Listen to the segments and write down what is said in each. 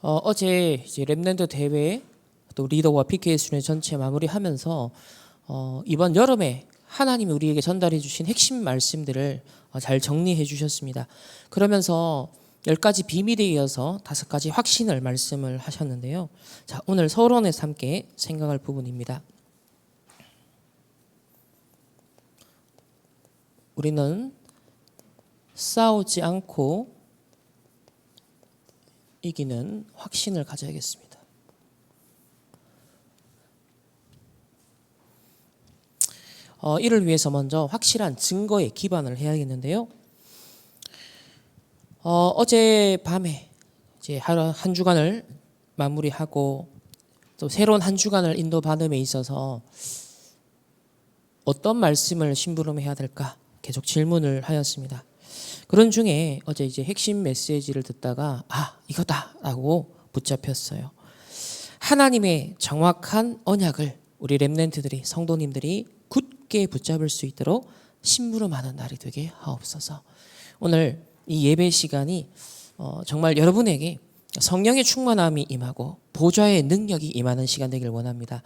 어제 이제 랩랜드 대회 또 리더와 PK 수련 전체 마무리하면서 이번 여름에 하나님이 우리에게 전달해 주신 핵심 말씀들을 잘 정리해 주셨습니다. 그러면서 10가지 비밀에 이어서 5가지 확신을 말씀을 하셨는데요. 자, 오늘 서론에서 함께 생각할 부분입니다. 우리는 싸우지 않고 이기는 확신을 가져야겠습니다. 이를 위해서 먼저 확실한 증거에 기반을 해야겠는데요. 어제 밤에 이제 한 주간을 마무리하고 또 새로운 한 주간을 인도받음에 있어서 어떤 말씀을 심부름해야 될까 계속 질문을 하였습니다. 그런 중에 어제 이제 핵심 메시지를 듣다가 이거다라고 붙잡혔어요. 하나님의 정확한 언약을 우리 렘넌트들이 성도님들이 굳게 붙잡을 수 있도록 심부름하는 날이 되게 하옵소서. 오늘 이 예배 시간이 정말 여러분에게 성령의 충만함이 임하고 보좌의 능력이 임하는 시간 되길 원합니다.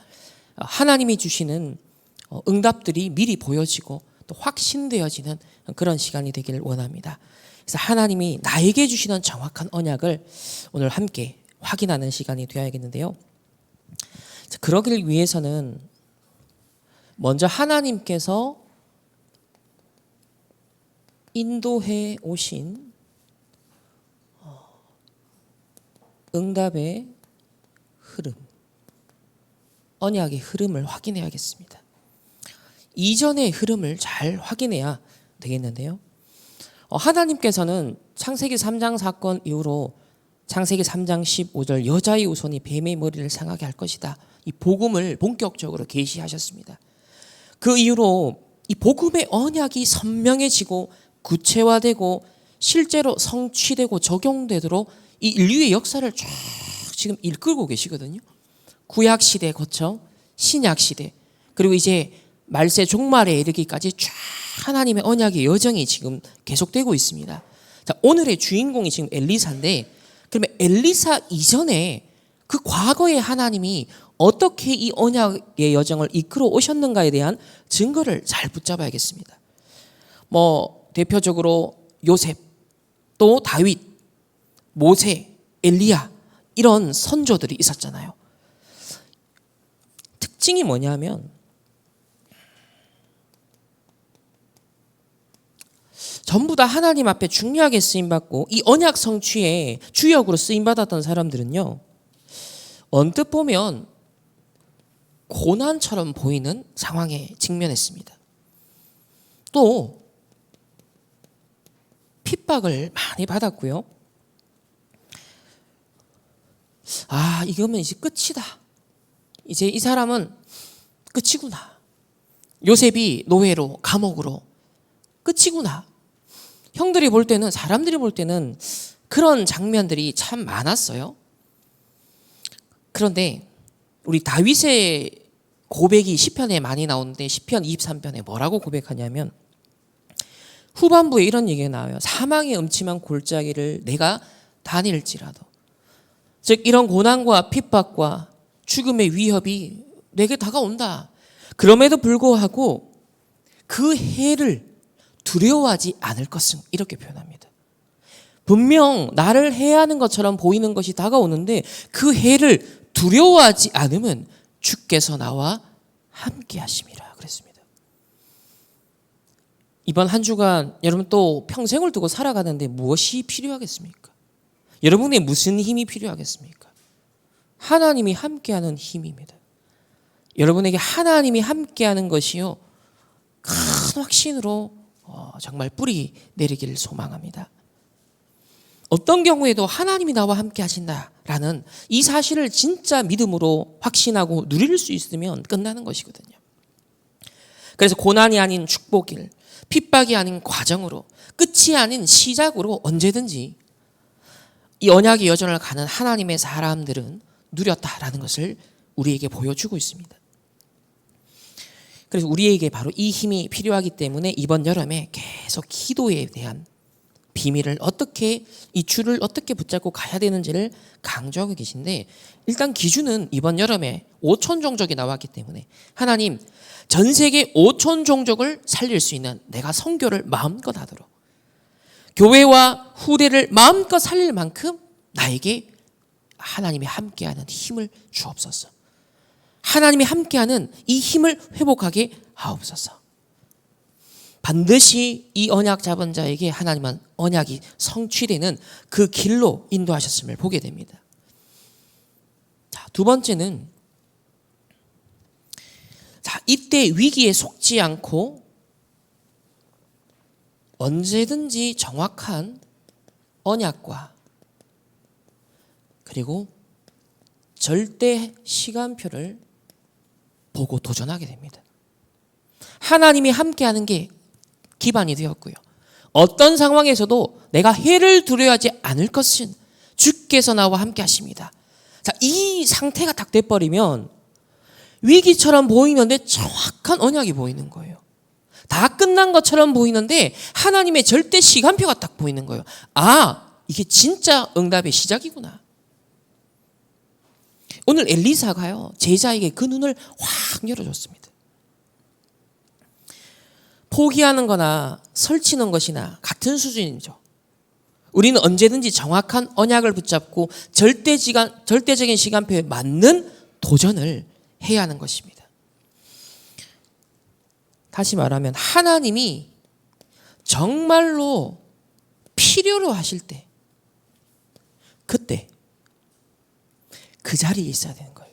하나님이 주시는 응답들이 미리 보여지고 또 확신되어지는 그런 시간이 되기를 원합니다. 그래서 하나님이 나에게 주시는 정확한 언약을 오늘 함께 확인하는 시간이 되어야겠는데요. 그러길 위해서는 먼저 하나님께서 인도해 오신 응답의 흐름, 언약의 흐름을 확인해야겠습니다. 이전의 흐름을 잘 확인해야 되겠는데요. 하나님께서는 창세기 3장 사건 이후로 창세기 3장 15절 여자의 후손이 뱀의 머리를 상하게 할 것이다. 이 복음을 본격적으로 계시하셨습니다. 그 이후로 이 복음의 언약이 선명해지고 구체화되고 실제로 성취되고 적용되도록 이 인류의 역사를 쫙 지금 이끌고 계시거든요. 구약 시대 거쳐 신약 시대 그리고 이제 말세 종말에 이르기까지 쫙 하나님의 언약의 여정이 지금 계속되고 있습니다. 자, 오늘의 주인공이 지금 엘리사인데 그러면 엘리사 이전에 그 과거의 하나님이 어떻게 이 언약의 여정을 이끌어 오셨는가에 대한 증거를 잘 붙잡아야겠습니다. 대표적으로 요셉, 또 다윗, 모세, 엘리야 이런 선조들이 있었잖아요. 특징이 뭐냐면 전부 다 하나님 앞에 중요하게 쓰임받고 이 언약 성취에 주역으로 쓰임받았던 사람들은요. 언뜻 보면 고난처럼 보이는 상황에 직면했습니다. 또 핍박을 많이 받았고요. 이거면 이제 끝이다. 이제 이 사람은 끝이구나. 요셉이 노예로 감옥으로 끝이구나. 형들이 볼 때는 사람들이 볼 때는 그런 장면들이 참 많았어요. 그런데 우리 다윗의 고백이 시편에 많이 나오는데 시편 23편에 뭐라고 고백하냐면 후반부에 이런 얘기가 나와요. 사망의 음침한 골짜기를 내가 다닐지라도 즉 이런 고난과 핍박과 죽음의 위협이 내게 다가온다. 그럼에도 불구하고 그 해를 두려워하지 않을 것은 이렇게 표현합니다. 분명 나를 해하는 것처럼 보이는 것이 다가오는데 그 해를 두려워하지 않으면 주께서 나와 함께 하심이라 그랬습니다. 이번 한 주간 여러분 또 평생을 두고 살아가는데 무엇이 필요하겠습니까? 여러분의 무슨 힘이 필요하겠습니까? 하나님이 함께하는 힘입니다. 여러분에게 하나님이 함께하는 것이요 큰 확신으로 정말 뿌리 내리기를 소망합니다. 어떤 경우에도 하나님이 나와 함께 하신다라는 이 사실을 진짜 믿음으로 확신하고 누릴 수 있으면 끝나는 것이거든요. 그래서 고난이 아닌 축복일, 핍박이 아닌 과정으로, 끝이 아닌 시작으로 언제든지 이 언약의 여정을 가는 하나님의 사람들은 누렸다라는 것을 우리에게 보여주고 있습니다. 그래서 우리에게 바로 이 힘이 필요하기 때문에 이번 여름에 계속 기도에 대한 비밀을 어떻게, 이 줄을 어떻게 붙잡고 가야 되는지를 강조하고 계신데, 일단 기준은 이번 여름에 5천 종족이 나왔기 때문에 하나님, 전 세계 5천 종족을 살릴 수 있는 내가 선교를 마음껏 하도록, 교회와 후대를 마음껏 살릴 만큼 나에게 하나님이 함께하는 힘을 주옵소서. 하나님이 함께하는 이 힘을 회복하게 하옵소서. 반드시 이 언약 잡은 자에게 하나님은 언약이 성취되는 그 길로 인도하셨음을 보게 됩니다. 자, 두 번째는, 자, 이때 위기에 속지 않고 언제든지 정확한 언약과 그리고 절대 시간표를 보고 도전하게 됩니다. 하나님이 함께하는 게 기반이 되었고요. 어떤 상황에서도 내가 해를 두려워하지 않을 것은 주께서 나와 함께 하십니다. 자, 이 상태가 딱 돼버리면 위기처럼 보이는데 정확한 언약이 보이는 거예요. 다 끝난 것처럼 보이는데 하나님의 절대 시간표가 딱 보이는 거예요. 아, 이게 진짜 응답의 시작이구나. 오늘 엘리사가요, 제자에게 그 눈을 확 열어줬습니다. 포기하는 거나 설치는 것이나 같은 수준이죠. 우리는 언제든지 정확한 언약을 붙잡고 절대적인 시간표에 맞는 도전을 해야 하는 것입니다. 다시 말하면 하나님이 정말로 필요로 하실 때, 그때 그 자리에 있어야 되는 거예요.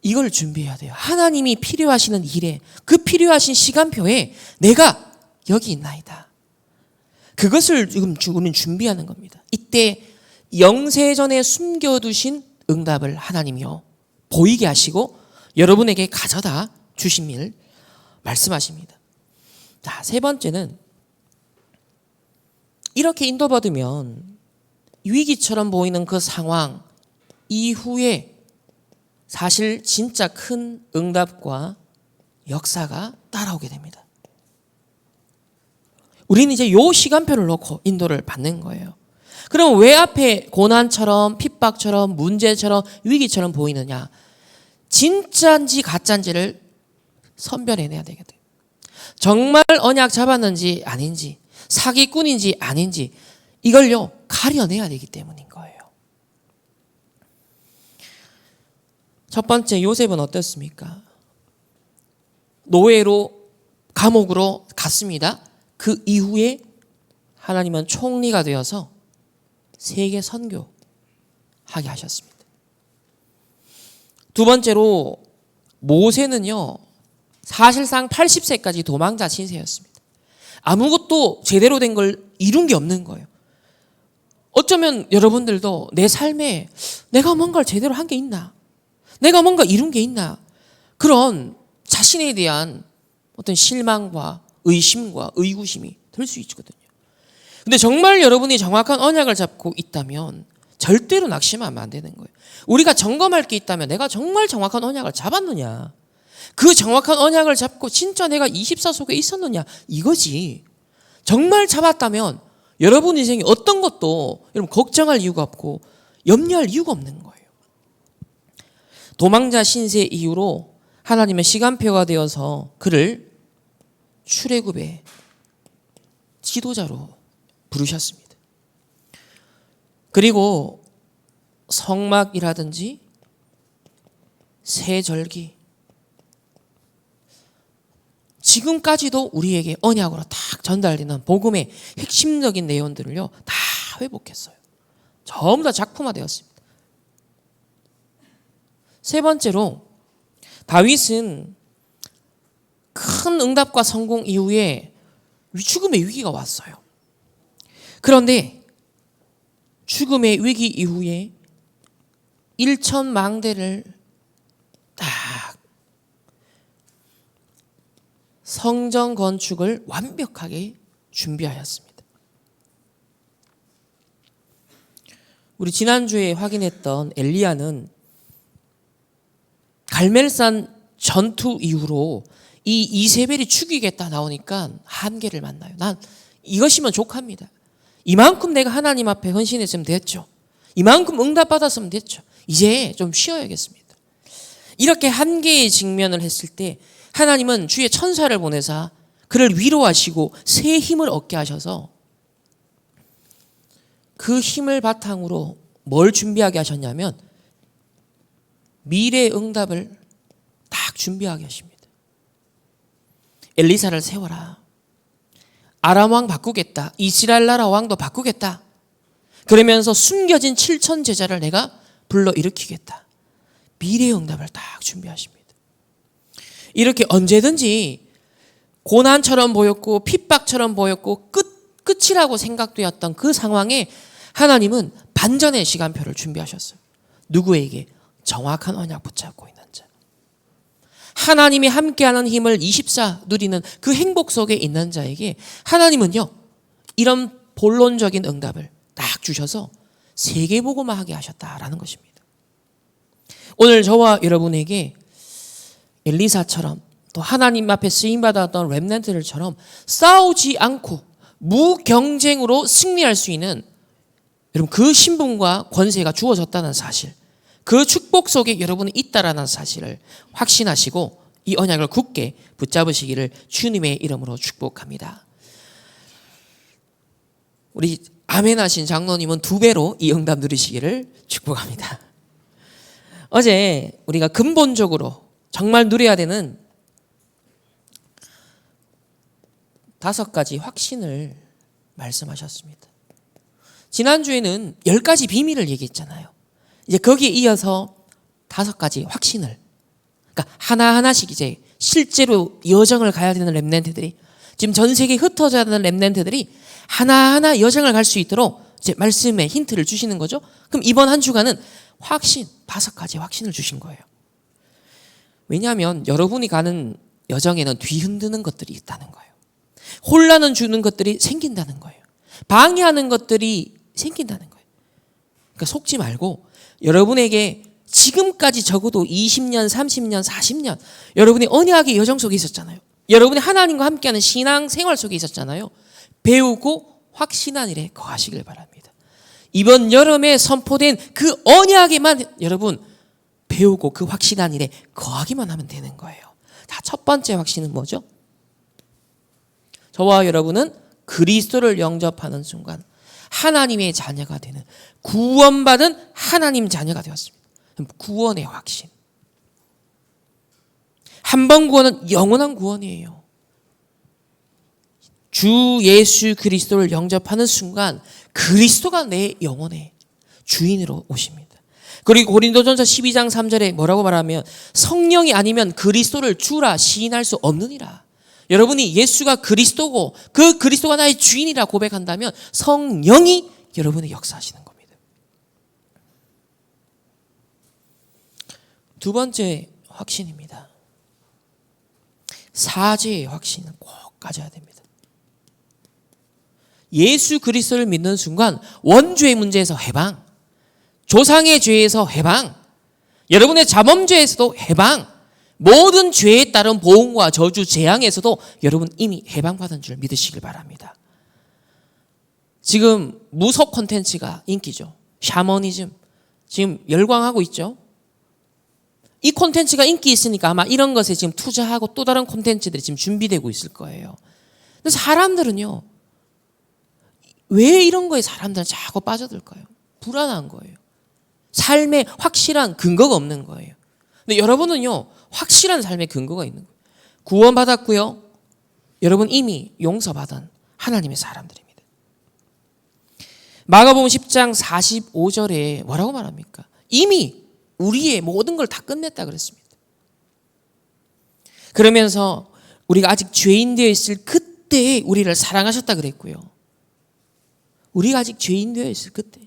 이걸 준비해야 돼요. 하나님이 필요하시는 일에, 그 필요하신 시간표에 내가 여기 있나이다. 그것을 지금 우리는 준비하는 겁니다. 이때 영세전에 숨겨두신 응답을 하나님이요 보이게 하시고 여러분에게 가져다 주심을 말씀하십니다. 자, 세 번째는, 이렇게 인도받으면 위기처럼 보이는 그 상황 이후에 사실 진짜 큰 응답과 역사가 따라오게 됩니다. 우리는 이제 요 시간표를 놓고 인도를 받는 거예요. 그럼 왜 앞에 고난처럼 핍박처럼 문제처럼 위기처럼 보이느냐? 진짜인지 가짜인지를 선별해내야 되거든요. 정말 언약 잡았는지 아닌지, 사기꾼인지 아닌지 이걸요 가려내야 되기 때문인 거예요. 첫 번째, 요셉은 어떻습니까? 노예로 감옥으로 갔습니다. 그 이후에 하나님은 총리가 되어서 세계 선교하게 하셨습니다. 두 번째로, 모세는요 사실상 80세까지 도망자 신세였습니다. 아무것도 제대로 된 걸 이룬 게 없는 거예요. 어쩌면 여러분들도 내 삶에 내가 뭔가를 제대로 한 게 있나? 내가 뭔가 이룬 게 있나? 그런 자신에 대한 어떤 실망과 의심과 의구심이 들 수 있거든요. 근데 정말 여러분이 정확한 언약을 잡고 있다면 절대로 낙심하면 안 되는 거예요. 우리가 점검할 게 있다면 내가 정말 정확한 언약을 잡았느냐? 그 정확한 언약을 잡고 진짜 내가 24 속에 있었느냐? 이거지. 정말 잡았다면 여러분 인생에 어떤 것도 여러분 걱정할 이유가 없고 염려할 이유가 없는 거예요. 도망자 신세 이후로 하나님의 시간표가 되어서 그를 출애굽의 지도자로 부르셨습니다. 그리고 성막이라든지 세절기, 지금까지도 우리에게 언약으로 딱 전달되는 복음의 핵심적인 내용들을요 다 회복했어요. 전부 다 작품화되었습니다. 세 번째로, 다윗은 큰 응답과 성공 이후에 죽음의 위기가 왔어요. 그런데 죽음의 위기 이후에 1,000망대를 딱 성전 건축을 완벽하게 준비하였습니다. 우리 지난주에 확인했던 엘리야는 갈멜산 전투 이후로 이 이세벨이 죽이겠다 나오니까 한계를 만나요. 난 이것이면 족합니다. 이만큼 내가 하나님 앞에 헌신했으면 됐죠. 이만큼 응답받았으면 됐죠. 이제 좀 쉬어야겠습니다. 이렇게 한계에 직면을 했을 때 하나님은 주의 천사를 보내사 그를 위로하시고 새 힘을 얻게 하셔서 그 힘을 바탕으로 뭘 준비하게 하셨냐면 미래의 응답을 딱 준비하게 하십니다. 엘리사를 세워라. 아람 왕 바꾸겠다. 이스라엘 나라 왕도 바꾸겠다. 그러면서 숨겨진 7천 제자를 내가 불러일으키겠다. 미래의 응답을 딱 준비하십니다. 이렇게 언제든지 고난처럼 보였고 핍박처럼 보였고 끝이라고 생각되었던 그 상황에 하나님은 반전의 시간표를 준비하셨어요. 누구에게? 정확한 언약 붙잡고 있는 자. 하나님이 함께하는 힘을 24 누리는 그 행복 속에 있는 자에게 하나님은요, 이런 본론적인 응답을 딱 주셔서 세계복음화 하게 하셨다라는 것입니다. 오늘 저와 여러분에게 엘리사처럼 또 하나님 앞에 쓰임받았던 렘넌트들처럼 싸우지 않고 무경쟁으로 승리할 수 있는 여러분 그 신분과 권세가 주어졌다는 사실, 그 축복 속에 여러분이 있다라는 사실을 확신하시고 이 언약을 굳게 붙잡으시기를 주님의 이름으로 축복합니다. 우리 아멘 하신 장로님은 2배로 이 응답 누리시기를 축복합니다. 어제 우리가 근본적으로 정말 누려야 되는 5가지 확신을 말씀하셨습니다. 지난주에는 10가지 비밀을 얘기했잖아요. 이제 거기에 이어서 5가지 확신을, 그러니까 하나하나씩 이제 실제로 여정을 가야 되는 렘넌트들이, 지금 전 세계에 흩어져야 하는 렘넌트들이 하나하나 여정을 갈 수 있도록 이제 말씀의 힌트를 주시는 거죠. 그럼 이번 한 주간은 확신, 5가지 확신을 주신 거예요. 왜냐하면 여러분이 가는 여정에는 뒤흔드는 것들이 있다는 거예요. 혼란을 주는 것들이 생긴다는 거예요. 방해하는 것들이 생긴다는 거예요. 그러니까 속지 말고 여러분에게 지금까지 적어도 20년, 30년, 40년 여러분이 언약의 여정 속에 있었잖아요. 여러분이 하나님과 함께하는 신앙 생활 속에 있었잖아요. 배우고 확신한 일에 거하시길 바랍니다. 이번 여름에 선포된 그 언약에만 여러분 배우고 그 확신한 일에 거하기만 하면 되는 거예요. 자, 첫 번째 확신은 뭐죠? 저와 여러분은 그리스도를 영접하는 순간 하나님의 자녀가 되는, 구원받은 하나님 자녀가 되었습니다. 구원의 확신. 한 번 구원은 영원한 구원이에요. 주 예수 그리스도를 영접하는 순간 그리스도가 내 영혼의 주인으로 오십니다. 그리고 고린도전서 12장 3절에 뭐라고 말하면 성령이 아니면 그리스도를 주라 시인할 수 없느니라. 여러분이 예수가 그리스도고 그 그리스도가 나의 주인이라 고백한다면 성령이 여러분의 역사하시는 겁니다. 2번째 확신입니다. 사죄의 확신은 꼭 가져야 됩니다. 예수 그리스도를 믿는 순간 원죄의 문제에서 해방, 조상의 죄에서 해방, 여러분의 자범죄에서도 해방, 모든 죄에 따른 보응과 저주, 재앙에서도 여러분 이미 해방받은 줄 믿으시길 바랍니다. 지금 무속 콘텐츠가 인기죠. 샤머니즘 지금 열광하고 있죠. 이 콘텐츠가 인기 있으니까 아마 이런 것에 지금 투자하고 또 다른 콘텐츠들이 지금 준비되고 있을 거예요. 근데 사람들은요, 왜 이런 거에 사람들은 자꾸 빠져들까요? 불안한 거예요. 삶에 확실한 근거가 없는 거예요. 근데 여러분은요, 확실한 삶의 근거가 있는 거예요. 구원받았고요. 여러분 이미 용서받은 하나님의 사람들입니다. 마가복음 10장 45절에 뭐라고 말합니까? 이미 우리의 모든 걸 다 끝냈다 그랬습니다. 그러면서 우리가 아직 죄인 되어 있을 그때에 우리를 사랑하셨다 그랬고요. 우리가 아직 죄인 되어 있을 그때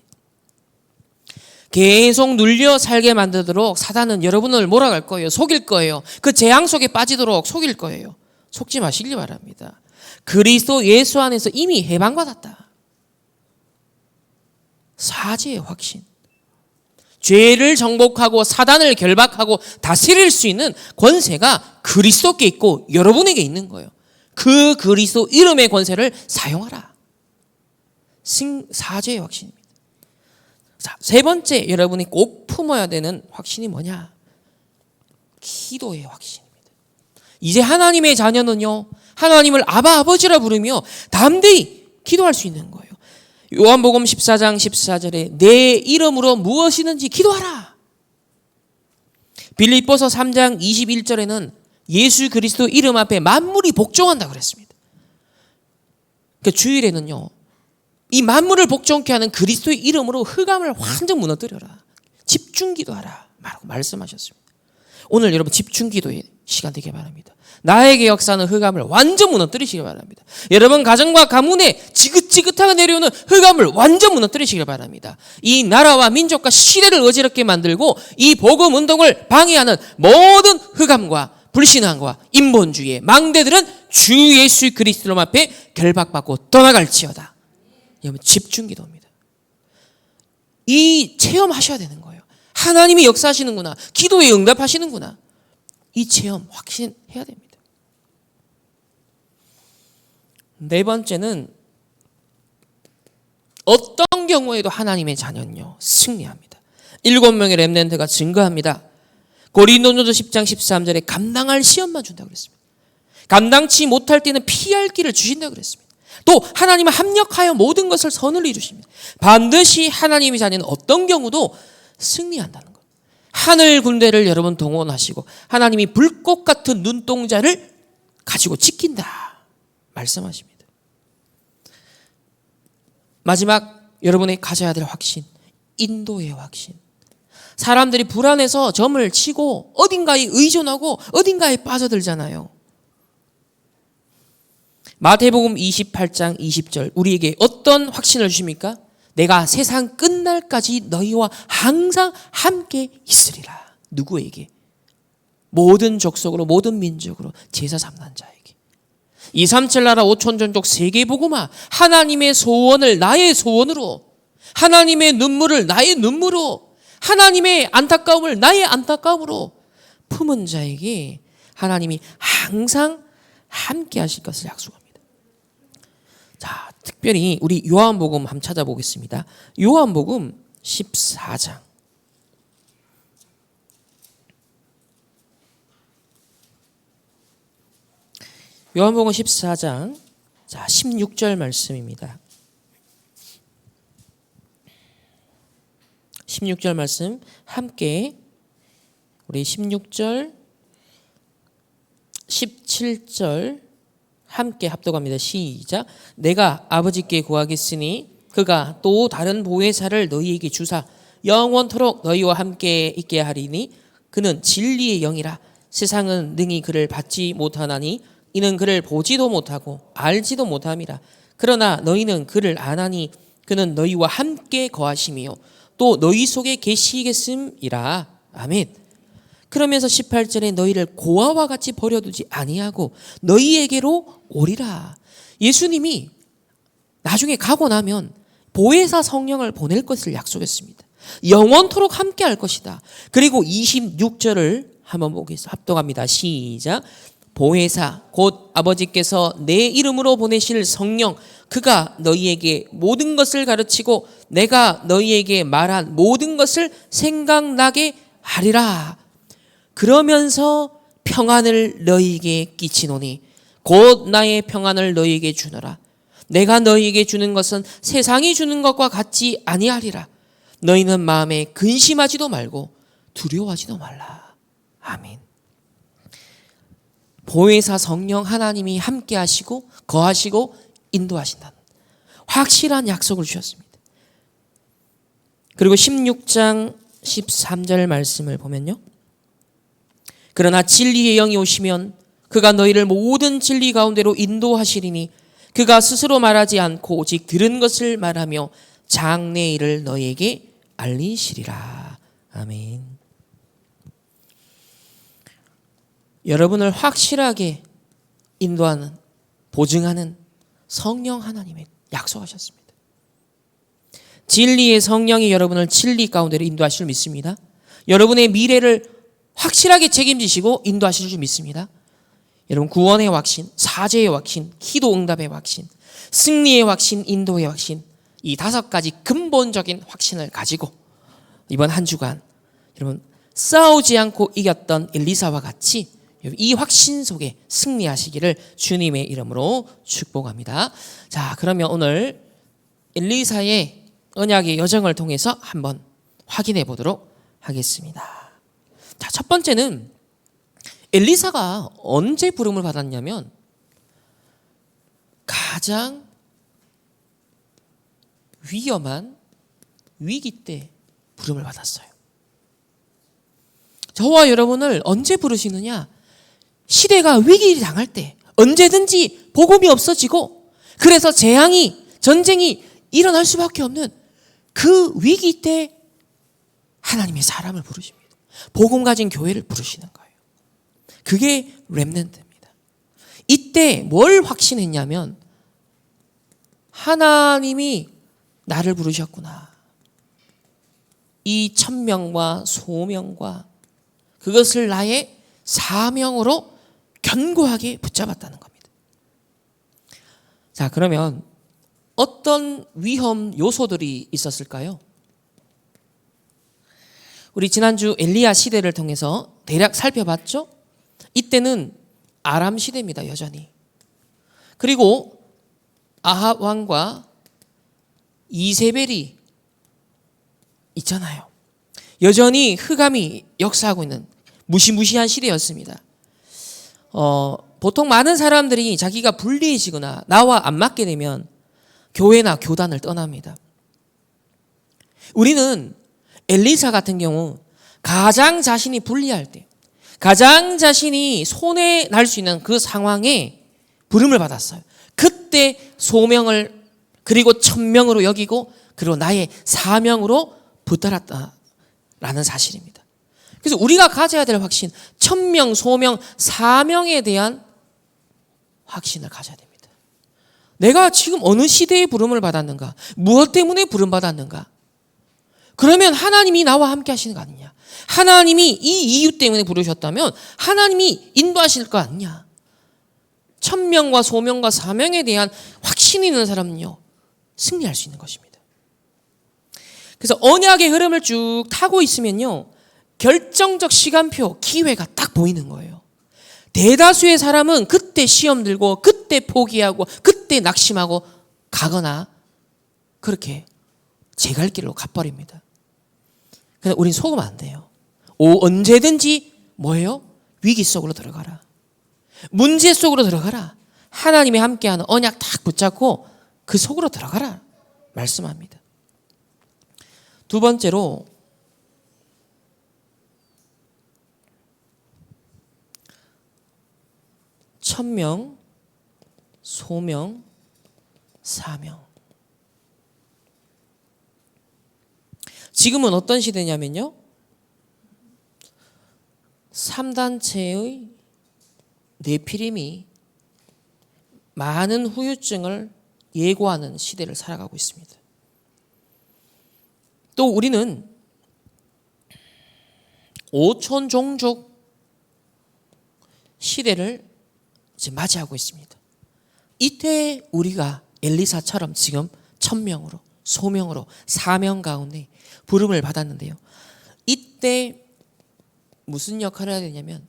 계속 눌려 살게 만들도록 사단은 여러분을 몰아갈 거예요. 속일 거예요. 그 재앙 속에 빠지도록 속일 거예요. 속지 마시기 바랍니다. 그리스도 예수 안에서 이미 해방받았다. 사죄의 확신. 죄를 정복하고 사단을 결박하고 다스릴 수 있는 권세가 그리스도께 있고 여러분에게 있는 거예요. 그 그리스도 이름의 권세를 사용하라. 사죄의 확신입니다. 자, 세 번째 여러분이 꼭 품어야 되는 확신이 뭐냐? 기도의 확신입니다. 이제 하나님의 자녀는요, 하나님을 아바 아버지라 부르며 담대히 기도할 수 있는 거예요. 요한복음 14장 14절에 내 이름으로 무엇이든지 기도하라. 빌립보서 3장 21절에는 예수 그리스도 이름 앞에 만물이 복종한다 그랬습니다. 그 주일에는요, 이 만물을 복종케 하는 그리스도의 이름으로 흑암을 완전 무너뜨려라. 집중 기도하라. 말씀하셨습니다. 오늘 여러분 집중 기도의 시간 되길 바랍니다. 나에게 역사하는 흑암을 완전 무너뜨리시길 바랍니다. 여러분 가정과 가문에 지긋지긋하게 내려오는 흑암을 완전 무너뜨리시길 바랍니다. 이 나라와 민족과 시대를 어지럽게 만들고 이 복음 운동을 방해하는 모든 흑암과 불신앙과 인본주의의 망대들은 주 예수 그리스도 앞에 결박받고 떠나갈지어다. 여러분 집중 기도입니다. 이 체험하셔야 되는 거예요. 하나님이 역사하시는구나. 기도에 응답하시는구나. 이 체험 확신해야 됩니다. 네 번째는 어떤 경우에도 하나님의 자녀는요 승리합니다. 7명의 렘넌트가 증거합니다. 고린도전서 10장 13절에 감당할 시험만 준다고 그랬습니다. 감당치 못할 때는 피할 길을 주신다고 그랬습니다. 또 하나님은 합력하여 모든 것을 선을 이루십니다. 반드시 하나님의 자녀는 어떤 경우도 승리한다는 것. 하늘 군대를 여러분 동원하시고 하나님이 불꽃 같은 눈동자를 가지고 지킨다 말씀하십니다. 마지막 여러분이 가져야 될 확신, 인도의 확신. 사람들이 불안해서 점을 치고 어딘가에 의존하고 어딘가에 빠져들잖아요. 마태복음 28장 20절 우리에게 어떤 확신을 주십니까? 내가 세상 끝날까지 너희와 항상 함께 있으리라. 누구에게? 모든 족속으로 모든 민족으로 제사 삼는 자에게. 237 나라 5천 종족 세계복음화 하나님의 소원을 나의 소원으로, 하나님의 눈물을 나의 눈물로, 하나님의 안타까움을 나의 안타까움으로 품은 자에게 하나님이 항상 함께 하실 것을 약속합니다. 자, 특별히 우리 요한복음 한번 찾아보겠습니다. 요한복음 14장. 요한복음 14장, 자, 16절 말씀입니다. 16절 말씀 함께 우리 16절, 17절 함께 합독합니다. 시작. 내가 아버지께 구하겠으니 그가 또 다른 보혜사를 너희에게 주사 영원토록 너희와 함께 있게 하리니 그는 진리의 영이라. 세상은 능히 그를 받지 못하나니 이는 그를 보지도 못하고 알지도 못함이라. 그러나 너희는 그를 아나니 그는 너희와 함께 거하시며 또 너희 속에 계시겠음이라. 아멘. 그러면서 18절에 너희를 고아와 같이 버려두지 아니하고 너희에게로 오리라. 예수님이 나중에 가고 나면 보혜사 성령을 보낼 것을 약속했습니다. 영원토록 함께 할 것이다. 그리고 26절을 한번 보겠습니다. 합독합니다. 시작. 보혜사 곧 아버지께서 내 이름으로 보내실 성령 그가 너희에게 모든 것을 가르치고 내가 너희에게 말한 모든 것을 생각나게 하리라. 그러면서 평안을 너희에게 끼치노니 곧 나의 평안을 너희에게 주노라. 내가 너희에게 주는 것은 세상이 주는 것과 같지 아니하리라. 너희는 마음에 근심하지도 말고 두려워하지도 말라. 아멘. 보혜사 성령 하나님이 함께 하시고 거하시고 인도하신다는 확실한 약속을 주셨습니다. 그리고 16장 13절 말씀을 보면요. 그러나 진리의 영이 오시면 그가 너희를 모든 진리 가운데로 인도하시리니 그가 스스로 말하지 않고 오직 들은 것을 말하며 장래일을 너희에게 알리시리라. 아멘. 여러분을 확실하게 인도하는, 보증하는 성령 하나님의 약속하셨습니다. 진리의 성령이 여러분을 진리 가운데로 인도하실 줄 믿습니다. 여러분의 미래를 확실하게 책임지시고 인도하실 줄 믿습니다. 여러분 구원의 확신, 사죄의 확신, 기도 응답의 확신, 승리의 확신, 인도의 확신, 이 5가지 근본적인 확신을 가지고 이번 한 주간 여러분 싸우지 않고 이겼던 엘리사와 같이 이 확신 속에 승리하시기를 주님의 이름으로 축복합니다. 자, 그러면 오늘 엘리사의 언약의 여정을 통해서 한번 확인해 보도록 하겠습니다. 자, 첫 번째는 엘리사가 언제 부름을 받았냐면 가장 위험한 위기 때 부름을 받았어요. 저와 여러분을 언제 부르시느냐? 시대가 위기를 당할 때, 언제든지 복음이 없어지고 그래서 재앙이, 전쟁이 일어날 수밖에 없는 그 위기 때 하나님의 사람을 부르십니다. 복음 가진 교회를 부르시는 거예요. 그게 렘넌트입니다. 이때 뭘 확신했냐면 하나님이 나를 부르셨구나. 이 천명과 소명과 그것을 나의 사명으로 견고하게 붙잡았다는 겁니다. 자, 그러면 어떤 위험 요소들이 있었을까요? 우리 지난주 엘리야 시대를 통해서 대략 살펴봤죠? 이때는 아람 시대입니다, 여전히. 그리고 아합 왕과 이세벨이 있잖아요. 여전히 흑암이 역사하고 있는 무시무시한 시대였습니다. 보통 많은 사람들이 자기가 불리해지거나 나와 안 맞게 되면 교회나 교단을 떠납니다. 우리는 엘리사 같은 경우 가장 자신이 불리할 때, 가장 자신이 손해 날 수 있는 그 상황에 부름을 받았어요. 그때 소명을 그리고 천명으로 여기고 그리고 나의 사명으로 붙들었다라는 사실입니다. 그래서 우리가 가져야 될 확신, 천명, 소명, 사명에 대한 확신을 가져야 됩니다. 내가 지금 어느 시대에 부름을 받았는가? 무엇 때문에 부름 받았는가? 그러면 하나님이 나와 함께 하시는 거 아니냐? 하나님이 이 이유 때문에 부르셨다면 하나님이 인도하실 거 아니냐? 천명과 소명과 사명에 대한 확신이 있는 사람은요, 승리할 수 있는 것입니다. 그래서 언약의 흐름을 쭉 타고 있으면요, 결정적 시간표, 기회가 딱 보이는 거예요. 대다수의 사람은 그때 시험 들고 그때 포기하고 그때 낙심하고 가거나 그렇게 제 갈 길로 가버립니다. 근데 우린 속으면 안 돼요. 언제든지 뭐예요? 위기 속으로 들어가라. 문제 속으로 들어가라. 하나님이 함께하는 언약 딱 붙잡고 그 속으로 들어가라 말씀합니다. 두 번째로 천명, 소명, 사명. 지금은 어떤 시대냐면요, 3단체의 네피림이 많은 후유증을 예고하는 시대를 살아가고 있습니다. 또 우리는 5천 종족 시대를 이제 맞이하고 있습니다. 이때 우리가 엘리사처럼 지금 천명으로, 소명으로, 사명 가운데 부름을 받았는데요. 이때 무슨 역할을 해야 되냐면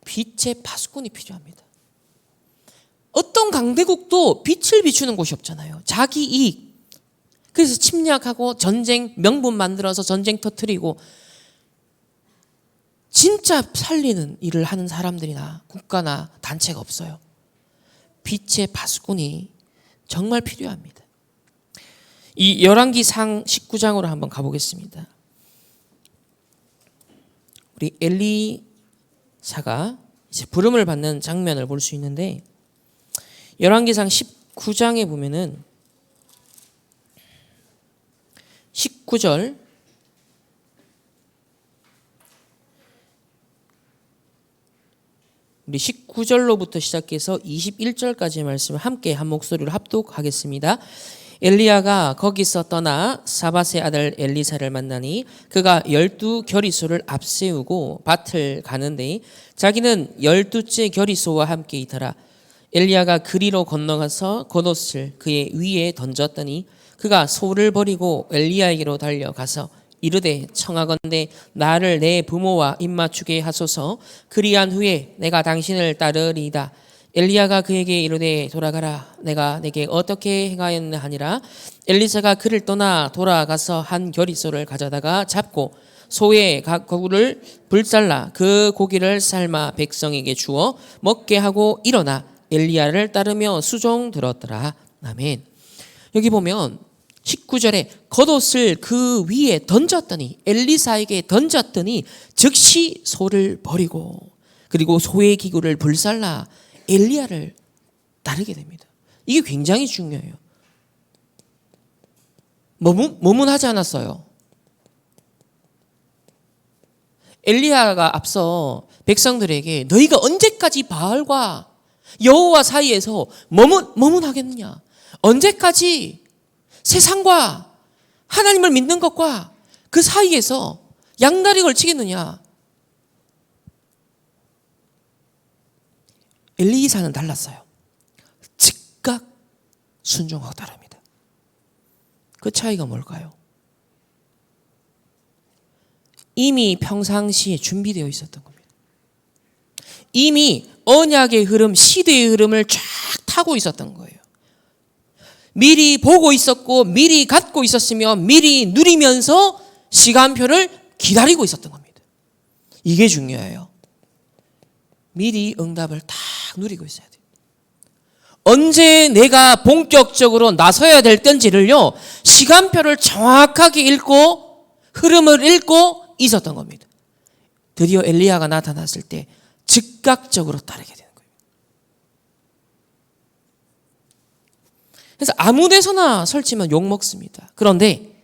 빛의 파수꾼이 필요합니다. 어떤 강대국도 빛을 비추는 곳이 없잖아요. 자기 이익. 그래서 침략하고 전쟁 명분 만들어서 전쟁 터뜨리고 진짜 살리는 일을 하는 사람들이나 국가나 단체가 없어요. 빛의 파수꾼이 정말 필요합니다. 이 열왕기상 19장으로 한번 가보겠습니다. 우리 엘리사가 이제 부름을 받는 장면을 볼 수 있는데, 열왕기상 19장에 보면은 19절 우리 19절로부터 시작해서 21절까지의 말씀을 함께 한 목소리로 합독하겠습니다. 엘리야가 거기서 떠나 사밧의 아들 엘리사를 만나니 그가 12겨리소를 앞세우고 밭을 가는데 자기는 12째 겨리소와 함께 있더라. 엘리야가 그리로 건너가서 겉옷을 그의 위에 던졌더니 그가 소를 버리고 엘리야에게로 달려가서 이르되 청하건대 나를 내 부모와 입맞추게 하소서. 그리한 후에 내가 당신을 따르리이다. 엘리야가 그에게 이르되 돌아가라. 내가 내게 어떻게 행하였나 하니라. 엘리사가 그를 떠나 돌아가서 한 겨리소를 가져다가 잡고 소의 거구를 불살라 그 고기를 삶아 백성에게 주어 먹게 하고 일어나 엘리야를 따르며 수종 들었더라. 아멘. 여기 보면 19절에 겉옷을 그 위에 던졌더니 엘리사에게 던졌더니 즉시 소를 버리고 그리고 소의 기구를 불살라 엘리야를 따르게 됩니다. 이게 굉장히 중요해요. 머문하지 않았어요. 엘리야가 앞서 백성들에게 너희가 언제까지 바알과 여호와 사이에서 머문하겠느냐? 언제까지 세상과 하나님을 믿는 것과 그 사이에서 양다리 걸치겠느냐? 엘리사는 달랐어요. 즉각 순종하고 따릅니다. 그 차이가 뭘까요? 이미 평상시에 준비되어 있었던 겁니다. 이미 언약의 흐름, 시대의 흐름을 쫙 타고 있었던 거예요. 미리 보고 있었고 미리 갖고 있었으며 미리 누리면서 시간표를 기다리고 있었던 겁니다. 이게 중요해요. 미리 응답을 딱 누리고 있어야 돼요. 언제 내가 본격적으로 나서야 될 건지를요, 시간표를 정확하게 읽고 흐름을 읽고 있었던 겁니다. 드디어 엘리야가 나타났을 때 즉각적으로 따르게 되는 거예요. 그래서 아무 데서나 설치면 욕먹습니다. 그런데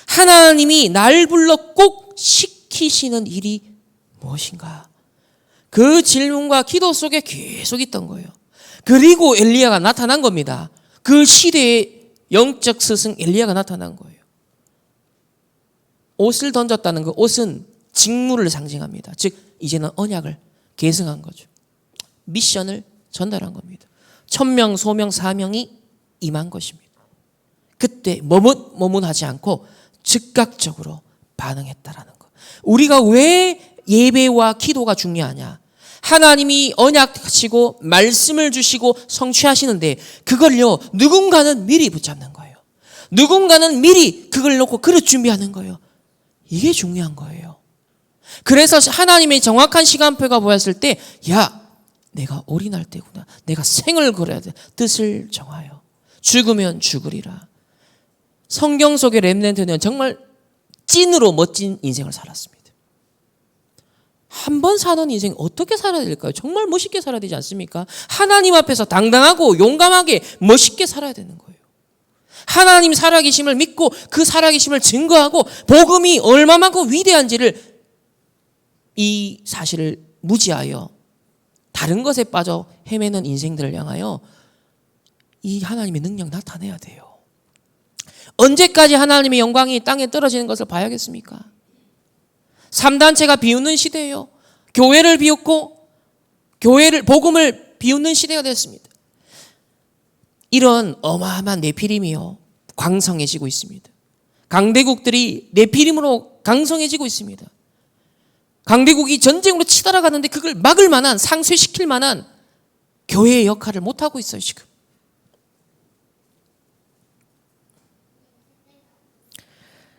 하나님이 날 불러 꼭 시키시는 일이 무엇인가? 그 질문과 기도 속에 계속 있던 거예요. 그리고 엘리야가 나타난 겁니다. 그 시대의 영적 스승 엘리야가 나타난 거예요. 옷을 던졌다는 그 옷은 직무를 상징합니다. 즉 이제는 언약을 계승한 거죠. 미션을 전달한 겁니다. 천명, 소명, 사명이 임한 것입니다. 그때 머문하지 않고 즉각적으로 반응했다라는 것. 우리가 왜 예배와 기도가 중요하냐? 하나님이 언약하시고 말씀을 주시고 성취하시는데 그걸요 누군가는 미리 붙잡는 거예요. 누군가는 미리 그걸 놓고 그릇 준비하는 거예요. 이게 중요한 거예요. 그래서 하나님의 정확한 시간표가 보였을 때 야, 내가 올인할 때구나. 내가 생을 걸어야 돼. 뜻을 정하여. 죽으면 죽으리라. 성경 속의 렘넌트는 정말 찐으로 멋진 인생을 살았습니다. 한 번 사는 인생 어떻게 살아야 될까요? 정말 멋있게 살아야 되지 않습니까? 하나님 앞에서 당당하고 용감하게 멋있게 살아야 되는 거예요. 하나님 살아계심을 믿고 그 살아계심을 증거하고 복음이 얼마만큼 위대한지를 이 사실을 무지하여 다른 것에 빠져 헤매는 인생들을 향하여 이 하나님의 능력 나타내야 돼요. 언제까지 하나님의 영광이 땅에 떨어지는 것을 봐야겠습니까? 3단체가 비웃는 시대예요. 교회를 비웃고 복음을 비웃는 시대가 됐습니다. 이런 어마어마한 네피림이요 광성해지고 있습니다. 강대국들이 네피림으로 강성해지고 있습니다. 강대국이 전쟁으로 치달아가는데 그걸 막을 만한, 상쇄시킬 만한 교회의 역할을 못하고 있어요 지금.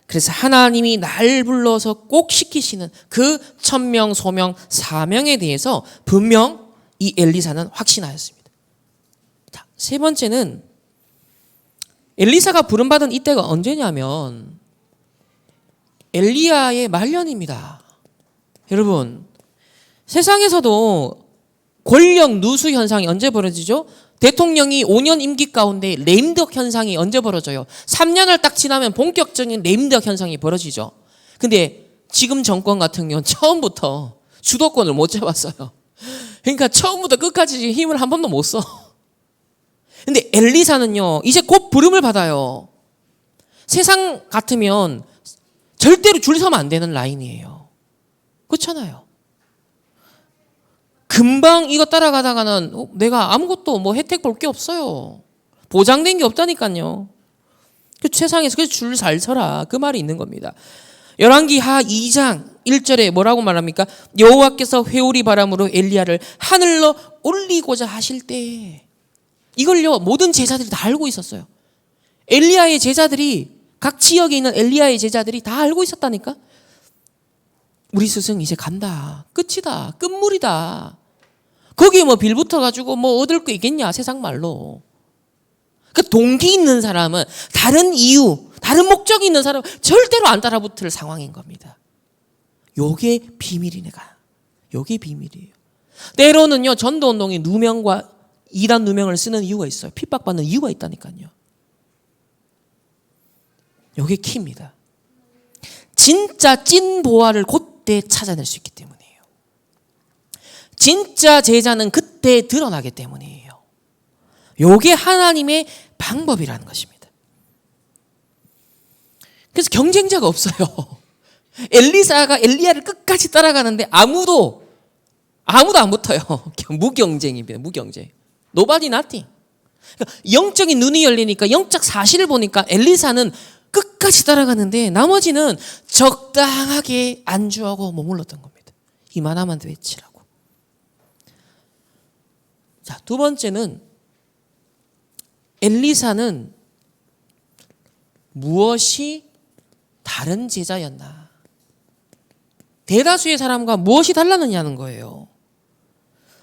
그래서 하나님이 날 불러서 꼭 시키시는 그 천명, 소명, 사명에 대해서 분명 이 엘리사는 확신하였습니다. 자, 세 번째는 엘리사가 부름받은 이때가 언제냐면 엘리야의 말년입니다. 여러분, 세상에서도 권력 누수 현상이 언제 벌어지죠? 대통령이 5년 임기 가운데 레임덕 현상이 언제 벌어져요? 3년을 딱 지나면 본격적인 레임덕 현상이 벌어지죠. 근데 지금 정권 같은 경우는 처음부터 주도권을 못 잡았어요. 그러니까 처음부터 끝까지 힘을 한 번도 못 써. 근데 엘리사는요, 이제 곧 부름을 받아요. 세상 같으면 절대로 줄 서면 안 되는 라인이에요. 그렇잖아요. 금방 이거 따라가다가는 내가 아무것도 뭐 혜택 볼 게 없어요. 보장된 게 없다니까요. 그 세상에서 줄 잘 서라, 그 말이 있는 겁니다. 열왕기하 2장 1절에 뭐라고 말합니까? 여호와께서 회오리 바람으로 엘리야를 하늘로 올리고자 하실 때, 이걸요 모든 제자들이 다 알고 있었어요. 엘리야의 제자들이, 각 지역에 있는 엘리야의 제자들이 다 알고 있었다니까. 우리 스승 이제 간다, 끝이다, 끝물이다. 거기에 뭐 빌붙어가지고 뭐 얻을 거 있겠냐, 세상 말로. 그 동기 있는 사람은, 다른 이유, 다른 목적이 있는 사람은 절대로 안 따라붙을 상황인 겁니다. 요게 비밀이네가. 요게 비밀이에요. 때로는요, 전도운동이 누명과 이단 누명을 쓰는 이유가 있어요. 핍박받는 이유가 있다니까요. 요게 키입니다. 진짜 찐 보화를 그때 찾아낼 수 있기 때문이에요. 진짜 제자는 그때 드러나기 때문이에요. 요게 하나님의 방법이라는 것입니다. 그래서 경쟁자가 없어요. 엘리사가 엘리야를 끝까지 따라가는데 아무도 안 붙어요. 무경쟁입니다. 무경쟁. Nobody nothing. 영적인 눈이 열리니까, 영적 사실을 보니까 엘리사는 끝까지 따라가는데 나머지는 적당하게 안주하고 머물렀던 겁니다. 이만하면 외치라고. 자, 두 번째는 엘리사는 무엇이 다른 제자였나? 대다수의 사람과 무엇이 달랐느냐는 거예요.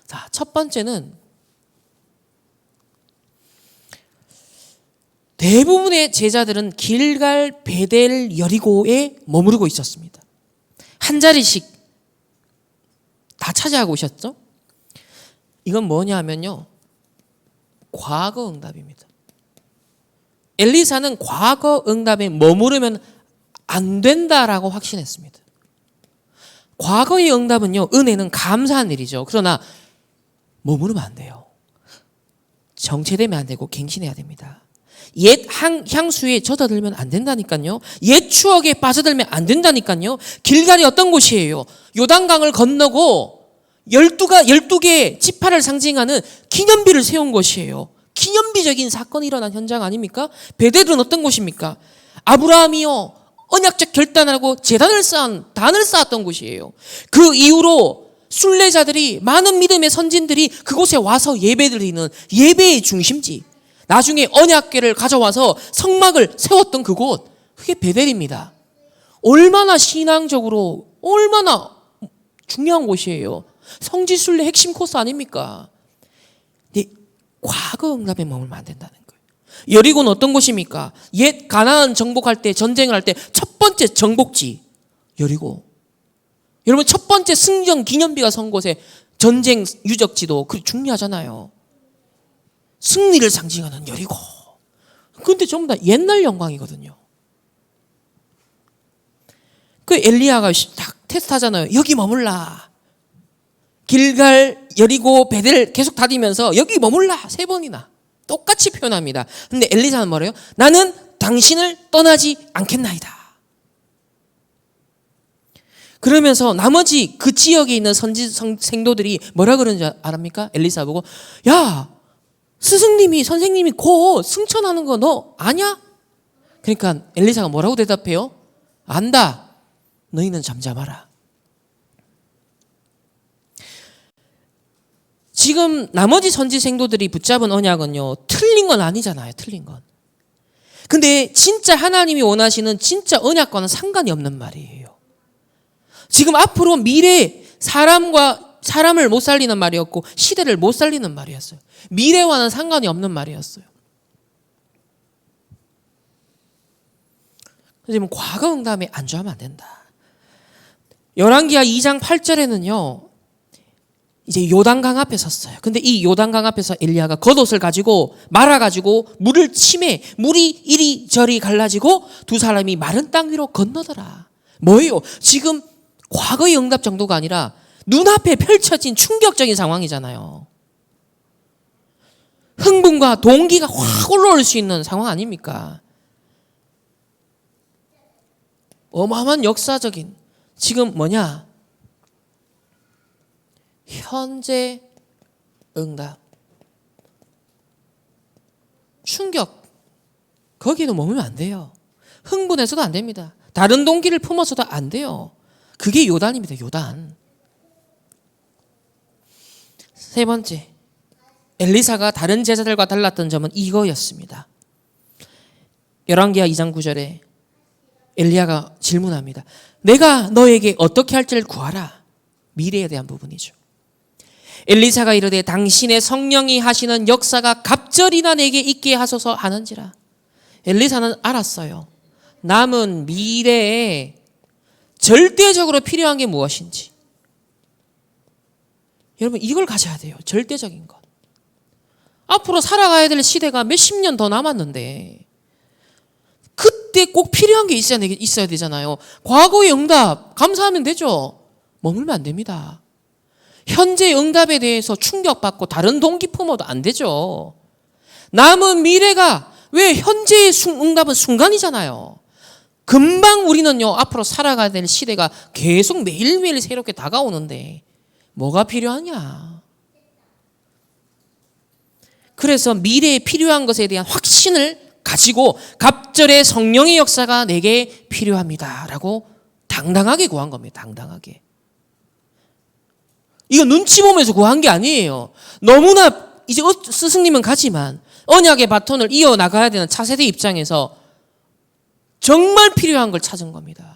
자, 첫 번째는 대부분의 제자들은 길갈, 베델, 여리고에 머무르고 있었습니다. 한 자리씩 다 차지하고 오셨죠? 이건 뭐냐 하면요, 과거 응답입니다. 엘리사는 과거 응답에 머무르면 안 된다라고 확신했습니다. 과거의 응답은요, 은혜는 감사한 일이죠. 그러나 머무르면 안 돼요. 정체되면 안 되고 갱신해야 됩니다. 옛 향수에 젖어들면 안 된다니까요. 옛 추억에 빠져들면 안 된다니까요. 길갈이 어떤 곳이에요? 요단강을 건너고 12개의 지파를 상징하는 기념비를 세운 곳이에요. 기념비적인 사건이 일어난 현장 아닙니까? 베델은 어떤 곳입니까? 아브라함이요, 언약적 결단하고 단을 쌓았던 곳이에요. 그 이후로 순례자들이, 많은 믿음의 선진들이 그곳에 와서 예배드리는 예배의 중심지, 나중에 언약궤를 가져와서 성막을 세웠던 그곳, 그게 베델입니다. 얼마나 신앙적으로 얼마나 중요한 곳이에요. 성지순례 핵심 코스 아닙니까? 근데 과거 응답에 머물면 안 된다는 거예요. 여리고는 어떤 곳입니까? 옛 가나안 정복할 때, 전쟁을 할 때 첫 번째 정복지 여리고. 여러분, 첫 번째 승전 기념비가 선 곳에 전쟁 유적지도 그 중요하잖아요. 승리를 상징하는 여리고. 그런데 전부 다 옛날 영광이거든요. 그 엘리야가 딱 테스트하잖아요. 여기 머물라. 길갈, 여리고, 베델 계속 다니면서 여기 머물라 3번이나 똑같이 표현합니다. 근데 엘리사는 뭐래요? 나는 당신을 떠나지 않겠나이다. 그러면서 나머지 그 지역에 있는 생도들이 뭐라 그러는지 아십니까? 엘리사 보고, 야, 스승님이, 선생님이 곧 승천하는 거 너 아냐? 그러니까 엘리사가 뭐라고 대답해요? 안다. 너희는 잠잠하라. 지금 나머지 선지 생도들이 붙잡은 언약은요, 틀린 건 아니잖아요. 틀린 건. 근데 진짜 하나님이 원하시는 진짜 언약과는 상관이 없는 말이에요. 지금 앞으로 미래 사람을 못 살리는 말이었고 시대를 못 살리는 말이었어요. 미래와는 상관이 없는 말이었어요. 그래서 과거 응답에 안주하면 안 된다. 열왕기하 2장 8절에는요, 이제 요단강 앞에 섰어요. 근데 이 요단강 앞에서 엘리야가 겉옷을 가지고 말아가지고 물을 치매, 물이 이리저리 갈라지고 두 사람이 마른 땅 위로 건너더라. 뭐예요? 지금 과거의 응답 정도가 아니라 눈앞에 펼쳐진 충격적인 상황이잖아요. 흥분과 힘과 동기가 확 올라올 수 있는 상황 아닙니까? 어마어마한 역사적인 지금 뭐냐? 현재 응답. 충격. 거기도 머물면 안 돼요. 흥분해서도 안 됩니다. 다른 동기를 품어서도 안 돼요. 그게 요단입니다. 요단. 세 번째, 엘리사가 다른 제자들과 달랐던 점은 이거였습니다. 열왕기하 2장 9절에 엘리야가 질문합니다. 내가 너에게 어떻게 할지를 구하라. 미래에 대한 부분이죠. 엘리사가 이르되 당신의 성령이 하시는 역사가 갑절이나 내게 있게 하소서 하는지라. 엘리사는 알았어요. 남은 미래에 절대적으로 필요한 게 무엇인지. 여러분 이걸 가져야 돼요. 절대적인 것. 앞으로 살아가야 될 시대가 몇십 년 더 남았는데 그때 꼭 필요한 게 있어야 되잖아요. 과거의 응답 감사하면 되죠. 머물면 안 됩니다. 현재의 응답에 대해서 충격받고 다른 동기 품어도 안 되죠. 남은 미래가 왜 현재의 응답은 순간이잖아요. 금방 우리는요 앞으로 살아가야 될 시대가 계속 매일매일 새롭게 다가오는데 뭐가 필요하냐. 그래서 미래에 필요한 것에 대한 확신을 가지고 갑절의 성령의 역사가 내게 필요합니다 라고 당당하게 구한 겁니다. 당당하게. 이거 눈치 보면서 구한 게 아니에요. 너무나 이제 스승님은 가지만 언약의 바톤을 이어나가야 되는 차세대 입장에서 정말 필요한 걸 찾은 겁니다.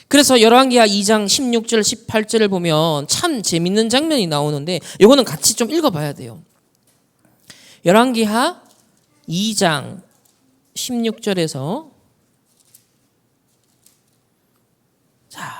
그래서 열왕기하 2장 16절 18절을 보면 참 재밌는 장면이 나오는데 이거는 같이 좀 읽어봐야 돼요. 열왕기하 2장 16절에서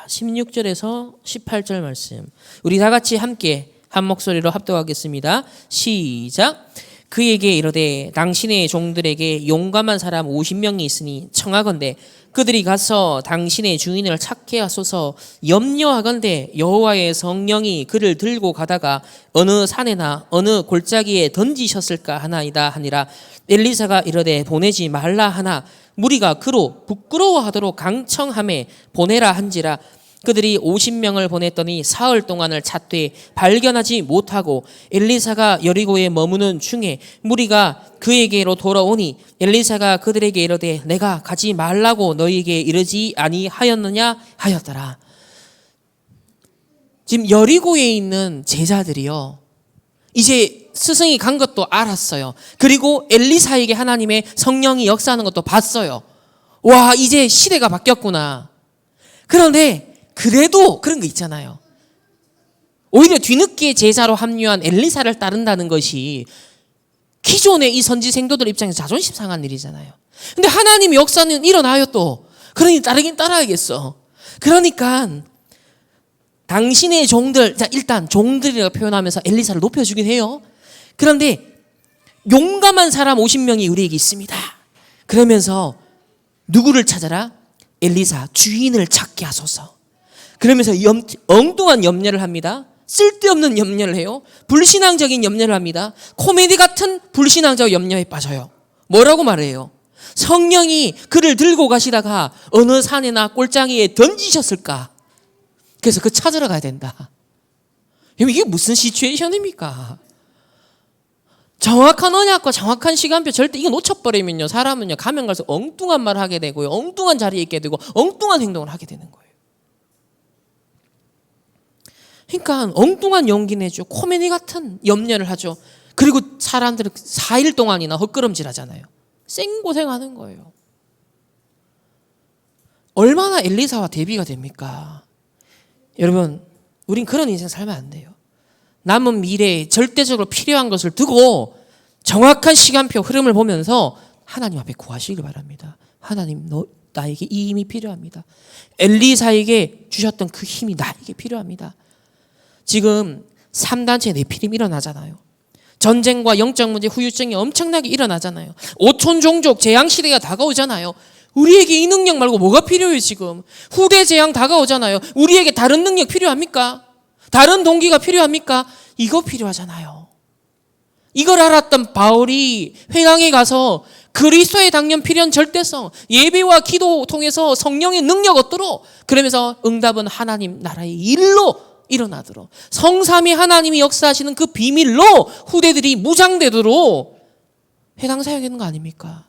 16절에서 18절 말씀 우리 다 같이 함께 한 목소리로 합독하겠습니다. 시작. 그에게 이르되 당신의 종들에게 용감한 사람 50명이 있으니 청하건대 그들이 가서 당신의 주인을 찾게 하소서. 염려하건대 여호와의 성령이 그를 들고 가다가 어느 산에나 어느 골짜기에 던지셨을까 하나이다 하니라. 엘리사가 이르되 보내지 말라 하나 무리가 그로 부끄러워하도록 강청함에 보내라 한지라. 그들이 50명을 보냈더니 사흘 동안을 찾되 발견하지 못하고 엘리사가 여리고에 머무는 중에 무리가 그에게로 돌아오니 엘리사가 그들에게 이르되 내가 가지 말라고 너희에게 이르지 아니하였느냐 하였더라. 지금 여리고에 있는 제자들이요 이제 스승이 간 것도 알았어요. 그리고 엘리사에게 하나님의 성령이 역사하는 것도 봤어요. 와 이제 시대가 바뀌었구나. 그런데 그래도 그런 거 있잖아요. 오히려 뒤늦게 제자로 합류한 엘리사를 따른다는 것이 기존의 이 선지 생도들 입장에서 자존심 상한 일이잖아요. 근데 하나님의 역사는 일어나요 또. 그러니 따르긴 따라야겠어. 그러니까 당신의 종들, 자 일단 종들이라고 표현하면서 엘리사를 높여주긴 해요. 그런데 용감한 사람 50명이 우리에게 있습니다. 그러면서 누구를 찾아라? 엘리사 주인을 찾게 하소서. 그러면서 엉뚱한 염려를 합니다. 쓸데없는 염려를 해요. 불신앙적인 염려를 합니다. 코미디 같은 불신앙적 염려에 빠져요. 뭐라고 말해요? 성령이 그를 들고 가시다가 어느 산이나 꼴장이에 던지셨을까? 그래서 그 찾으러 가야 된다. 이게 무슨 시츄에이션입니까? 정확한 언약과 정확한 시간표 절대 이거 놓쳐버리면요 사람은요 가면 갈수록 엉뚱한 말을 하게 되고요 엉뚱한 자리에 있게 되고 엉뚱한 행동을 하게 되는 거예요. 그러니까 엉뚱한 용기 내죠. 코미디 같은 염려를 하죠. 그리고 사람들은 4일 동안이나 헛걸음질 하잖아요. 생고생하는 거예요. 얼마나 엘리사와 대비가 됩니까? 여러분 우린 그런 인생 살면 안 돼요. 남은 미래에 절대적으로 필요한 것을 두고 정확한 시간표 흐름을 보면서 하나님 앞에 구하시길 바랍니다. 하나님 나에게 이 힘이 필요합니다. 엘리사에게 주셨던 그 힘이 나에게 필요합니다. 지금 3단체 네피림 일어나잖아요. 전쟁과 영적 문제, 후유증이 엄청나게 일어나잖아요. 오촌 종족 재앙 시대가 다가오잖아요. 우리에게 이 능력 말고 뭐가 필요해요 지금? 후대 재앙 다가오잖아요. 우리에게 다른 능력 필요합니까? 다른 동기가 필요합니까? 이거 필요하잖아요. 이걸 알았던 바울이 회당에 가서 그리스도의 당연 필연 절대성, 예배와 기도 통해서 성령의 능력 얻도록, 그러면서 응답은 하나님 나라의 일로 일어나도록, 성삼위 하나님이 역사하시는 그 비밀로 후대들이 무장되도록 회당 사역하는 거 아닙니까?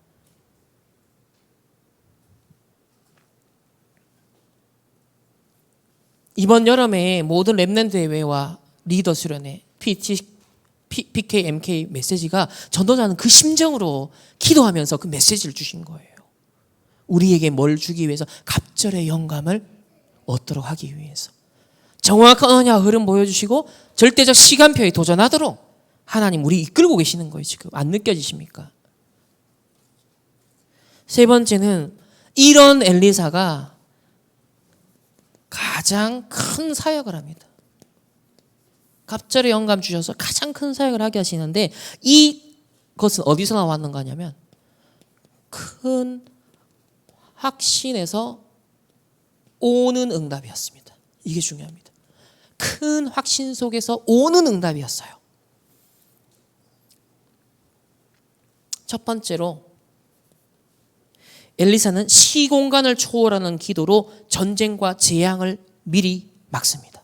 이번 여름에 모든 랩넌트 대회와 리더 수련회, PK, MK 메시지가 전도자는 그 심정으로 기도하면서 그 메시지를 주신 거예요. 우리에게 뭘 주기 위해서? 갑절의 영감을 얻도록 하기 위해서. 정확한 언약 흐름 보여주시고 절대적 시간표에 도전하도록 하나님 우리 이끌고 계시는 거예요. 지금 안 느껴지십니까? 세 번째는 이런 엘리사가 가장 큰 사역을 합니다. 갑절의 영감 주셔서 가장 큰 사역을 하게 하시는데, 이것은 어디서 나왔는가 하냐면 큰 확신에서 오는 응답이었습니다. 이게 중요합니다. 큰 확신 속에서 오는 응답이었어요. 첫 번째로 엘리사는 시공간을 초월하는 기도로 전쟁과 재앙을 미리 막습니다.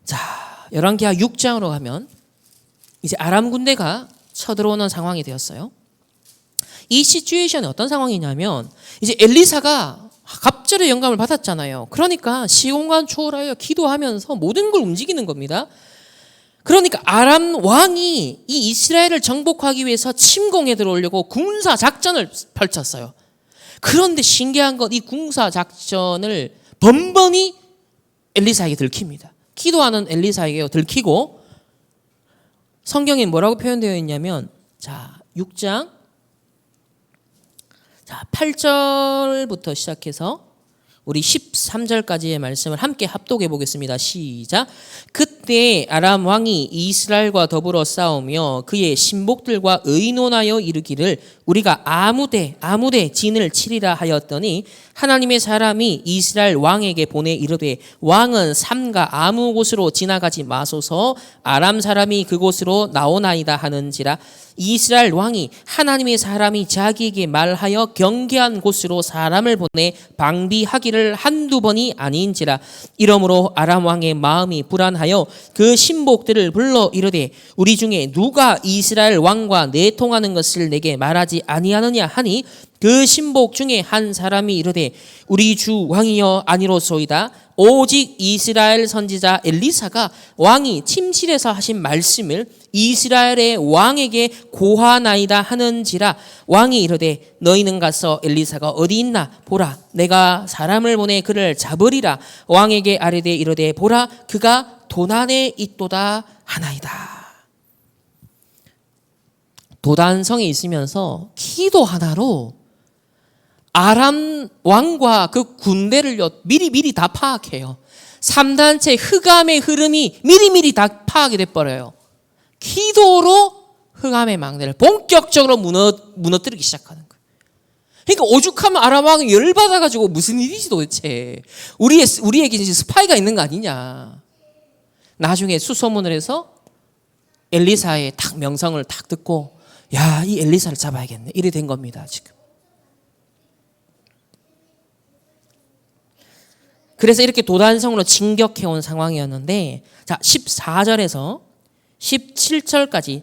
자, 열왕기하 6장으로 가면 이제 아람 군대가 쳐들어오는 상황이 되었어요. 이 시츄에이션이 어떤 상황이냐면 이제 엘리사가 갑절의 영감을 받았잖아요. 그러니까 시공간 초월하여 기도하면서 모든 걸 움직이는 겁니다. 그러니까 아람 왕이 이 이스라엘을 정복하기 위해서 침공에 들어오려고 군사 작전을 펼쳤어요. 그런데 신기한 건 이 군사 작전을 번번이 엘리사에게 들킵니다. 기도하는 엘리사에게 들키고, 성경에 뭐라고 표현되어 있냐면, 자, 6장 8절부터 시작해서 우리 13절까지의 말씀을 함께 합독해 보겠습니다. 시작. 그때 아람 왕이 이스라엘과 더불어 싸우며 그의 신복들과 의논하여 이르기를 우리가 아무데 진을 치리라 하였더니 하나님의 사람이 이스라엘 왕에게 보내 이르되 왕은 삼가 아무 곳으로 지나가지 마소서 아람 사람이 그곳으로 나오나이다 하는지라. 이스라엘 왕이 하나님의 사람이 자기에게 말하여 경계한 곳으로 사람을 보내 방비하기를 한두 번이 아닌지라. 이러므로 아람 왕의 마음이 불안하여 그 신복들을 불러 이르되 우리 중에 누가 이스라엘 왕과 내통하는 것을 내게 말하지 아니하느냐 하니 그 신복 중에 한 사람이 이르되 우리 주 왕이여 아니로소이다. 오직 이스라엘 선지자 엘리사가 왕이 침실에서 하신 말씀을 이스라엘의 왕에게 고하나이다 하는지라. 왕이 이르되 너희는 가서 엘리사가 어디 있나 보라. 내가 사람을 보내 그를 잡으리라. 왕에게 아뢰되 이르되 보라 그가 도단에 있도다 하나이다. 도단성에 있으면서 기도 하나로 아람 왕과 그 군대를 미리미리 다 파악해요. 3단체 흑암의 흐름이 미리미리 다 파악이 돼버려요. 기도로 흑암의 망대를 본격적으로 무너뜨리기 시작하는 거예요. 그러니까 오죽하면 아람 왕이 열받아가지고 무슨 일이지 도대체. 우리에게 이제 스파이가 있는 거 아니냐. 나중에 수소문을 해서 엘리사의 딱 명성을 딱 듣고 야, 이 엘리사를 잡아야겠네. 이래 된 겁니다, 지금. 그래서 이렇게 도단성으로 진격해온 상황이었는데, 자, 14절에서 17절까지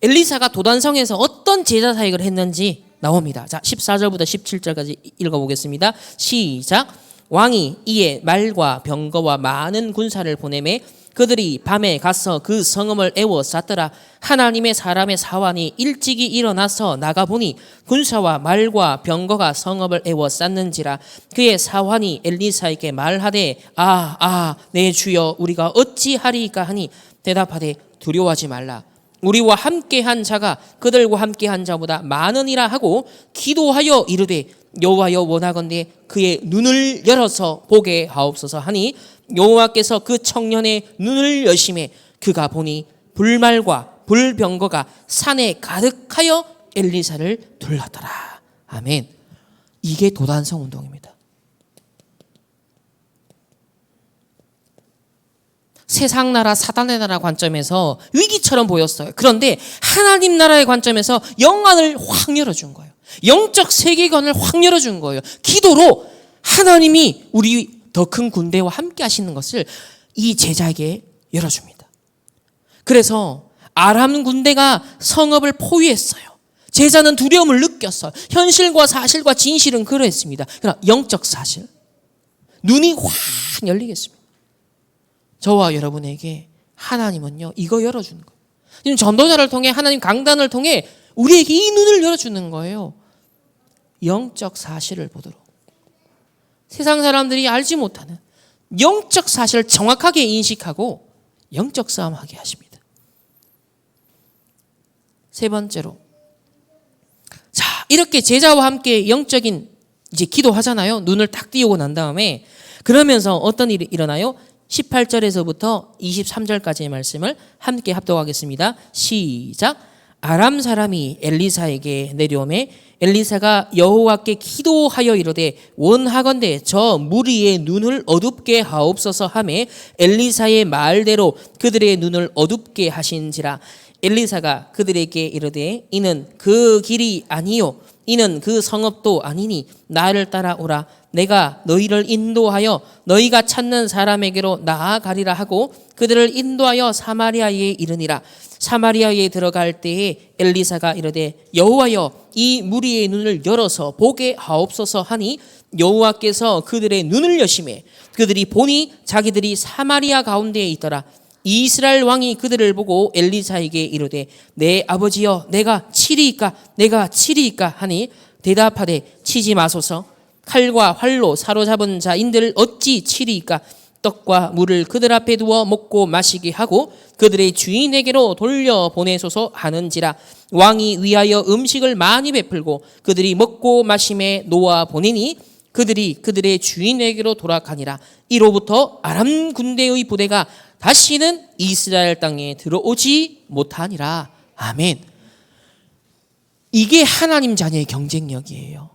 엘리사가 도단성에서 어떤 제자 사역을 했는지 나옵니다. 자, 14절부터 17절까지 읽어보겠습니다. 시작. 왕이 이에 말과 병거와 많은 군사를 보내매 그들이 밤에 가서 그 성읍을 에워쌌더라. 하나님의 사람의 사환이 일찍이 일어나서 나가보니 군사와 말과 병거가 성읍을 에워쌌는지라. 그의 사환이 엘리사에게 말하되 내 주여 우리가 어찌하리이까 하니 대답하되 두려워하지 말라. 우리와 함께한 자가 그들과 함께한 자보다 많으니라 하고 기도하여 이르되 여호와여 원하건대 그의 눈을 열어서 보게 하옵소서 하니 여호와께서 그 청년의 눈을 여심해 그가 보니 불말과 불병거가 산에 가득하여 엘리사를 둘렀더라. 아멘. 이게 도단성 운동입니다. 세상 나라, 사단의 나라 관점에서 위기처럼 보였어요. 그런데 하나님 나라의 관점에서 영안을 확 열어준 거예요. 영적 세계관을 확 열어준 거예요. 기도로 하나님이 우리 더 큰 군대와 함께 하시는 것을 이 제자에게 열어줍니다. 그래서 아람 군대가 성읍을 포위했어요. 제자는 두려움을 느꼈어요. 현실과 사실과 진실은 그러했습니다. 그러나 영적 사실, 눈이 확 열리겠습니다. 저와 여러분에게 하나님은요, 이거 열어주는 거예요. 지금 전도자를 통해, 하나님 강단을 통해 우리에게 이 눈을 열어주는 거예요. 영적 사실을 보도록. 세상 사람들이 알지 못하는 영적 사실을 정확하게 인식하고 영적 싸움하게 하십니다. 세 번째로, 자, 이렇게 제자와 함께 영적인 이제 기도하잖아요. 눈을 딱 띄우고 난 다음에 그러면서 어떤 일이 일어나요? 18절에서부터 23절까지의 말씀을 함께 합독하겠습니다. 시작. 아람 사람이 엘리사에게 내려오매 엘리사가 여호와께 기도하여 이르되 원하건대 저 무리의 눈을 어둡게 하옵소서 하매 엘리사의 말대로 그들의 눈을 어둡게 하신지라. 엘리사가 그들에게 이르되 이는 그 길이 아니요 이는 그 성읍도 아니니 나를 따라오라. 내가 너희를 인도하여 너희가 찾는 사람에게로 나아가리라 하고 그들을 인도하여 사마리아에 이르니라. 사마리아에 들어갈 때에 엘리사가 이르되 여호와여 이 무리의 눈을 열어서 보게 하옵소서 하니 여호와께서 그들의 눈을 여시매 그들이 보니 자기들이 사마리아 가운데에 있더라. 이스라엘 왕이 그들을 보고 엘리사에게 이르되 내 아버지여 내가 치리이까 하니 대답하되 치지 마소서. 칼과 활로 사로잡은 자인들 어찌 치리이까. 떡과 물을 그들 앞에 두어 먹고 마시게 하고 그들의 주인에게로 돌려보내소서 하는지라. 왕이 위하여 음식을 많이 베풀고 그들이 먹고 마심에 놓아 보내니 그들이 그들의 주인에게로 돌아가니라. 이로부터 아람 군대의 부대가 다시는 이스라엘 땅에 들어오지 못하니라. 아멘. 이게 하나님 자녀의 경쟁력이에요.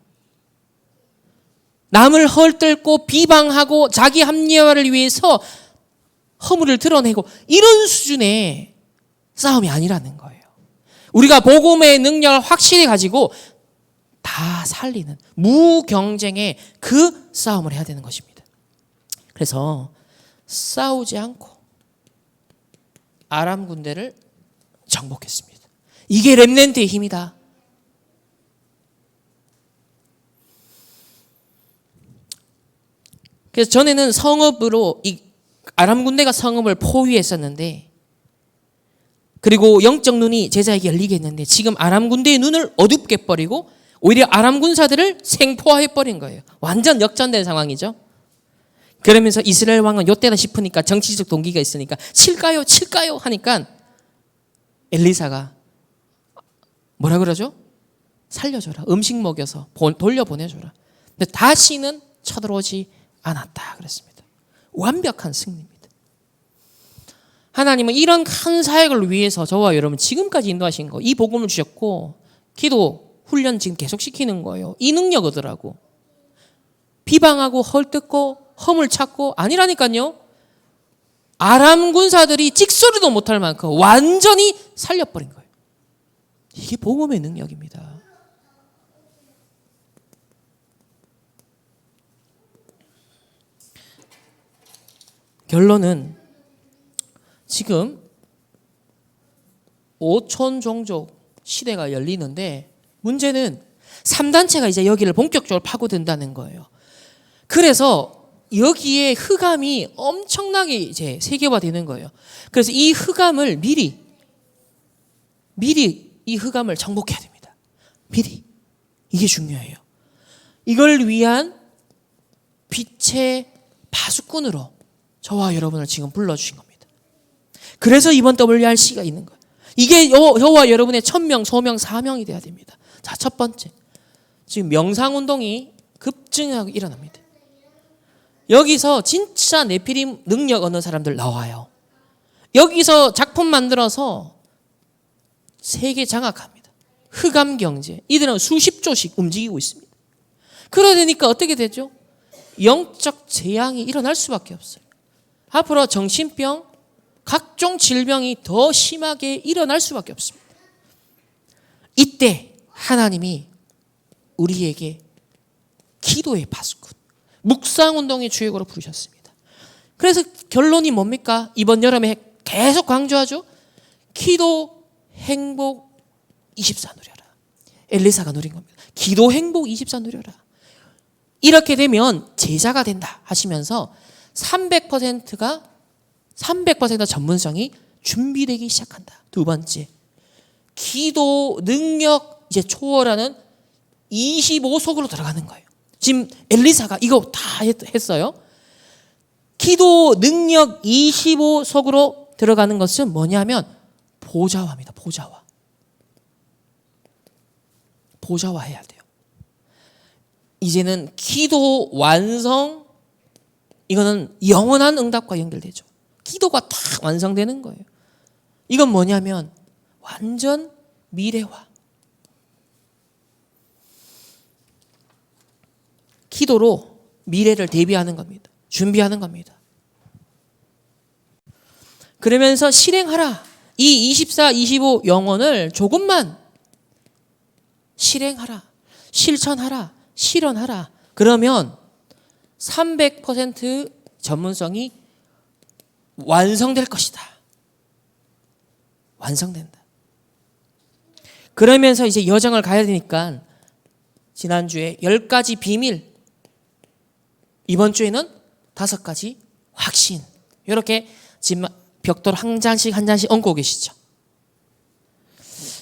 남을 헐뜯고 비방하고 자기 합리화를 위해서 허물을 드러내고 이런 수준의 싸움이 아니라는 거예요. 우리가 복음의 능력을 확실히 가지고 다 살리는 무경쟁의 그 싸움을 해야 되는 것입니다. 그래서 싸우지 않고 아람 군대를 정복했습니다. 이게 렘넌트의 힘이다. 그래서 전에는 성읍으로 이 아람 군대가 성읍을 포위했었는데 그리고 영적 눈이 제자에게 열리게 했는데 지금 아람 군대의 눈을 어둡게 버리고 오히려 아람 군사들을 생포화해 버린 거예요. 완전 역전된 상황이죠. 그러면서 이스라엘 왕은 요때다 싶으니까 정치적 동기가 있으니까 칠까요 하니까 엘리사가 뭐라 그러죠? 살려줘라. 음식 먹여서 돌려보내줘라. 근데 다시는 쳐들어오지 않았다 그랬습니다. 완벽한 승리입니다. 하나님은 이런 큰 사역을 위해서 저와 여러분 지금까지 인도하신 거, 이 복음을 주셨고 기도 훈련 지금 계속 시키는 거예요. 이 능력 얻으라고. 비방하고 헐뜯고 허물 찾고 아니라니까요. 아람 군사들이 찍소리도 못할 만큼 완전히 살려버린 거예요. 이게 복음의 능력입니다. 결론은 지금 5천 종족 시대가 열리는데 문제는 3단체가 이제 여기를 본격적으로 파고든다는 거예요. 그래서 여기에 흑암이 엄청나게 이제 세계화되는 거예요. 그래서 이 흑암을 미리 이 흑암을 정복해야 됩니다. 미리. 이게 중요해요. 이걸 위한 빛의 파수꾼으로 저와 여러분을 지금 불러주신 겁니다. 그래서 이번 WRC가 있는 거예요. 이게 저와 여러분의 천명, 소명, 사명이 돼야 됩니다. 자, 첫 번째. 지금 명상운동이 급증하고 일어납니다. 여기서 진짜 네피림 능력 얻는 사람들 나와요. 여기서 작품 만들어서 세계 장악합니다. 흑암 경제. 이들은 수십 조씩 움직이고 있습니다. 그러니까 어떻게 되죠? 영적 재앙이 일어날 수밖에 없어요. 앞으로 정신병, 각종 질병이 더 심하게 일어날 수밖에 없습니다. 이때 하나님이 우리에게 기도의 파수꾼, 묵상운동의 주역으로 부르셨습니다. 그래서 결론이 뭡니까? 이번 여름에 계속 강조하죠. 기도, 행복, 24 누려라. 엘리사가 누린 겁니다. 기도, 행복, 24 누려라. 이렇게 되면 제자가 된다 하시면서 300% 전문성이 준비되기 시작한다. 두 번째, 기도 능력 이제 초월하는 25속으로 들어가는 거예요. 지금 엘리사가 이거 다 했어요. 기도 능력 25속으로 들어가는 것은 뭐냐면 보좌화입니다. 보좌화해야 돼요. 이제는 기도 완성, 이거는 영원한 응답과 연결되죠. 기도가 다 완성되는 거예요. 이건 뭐냐면 완전 미래화. 기도로 미래를 대비하는 겁니다. 준비하는 겁니다. 그러면서 실행하라. 이 24, 25 영혼을 조금만 실행하라. 실천하라. 실현하라. 그러면 300% 전문성이 완성될 것이다. 완성된다. 그러면서 이제 여정을 가야 되니까 지난주에 10가지 비밀, 이번 주에는 5가지 확신. 이렇게 지금 벽돌 한 장씩 얹고 계시죠.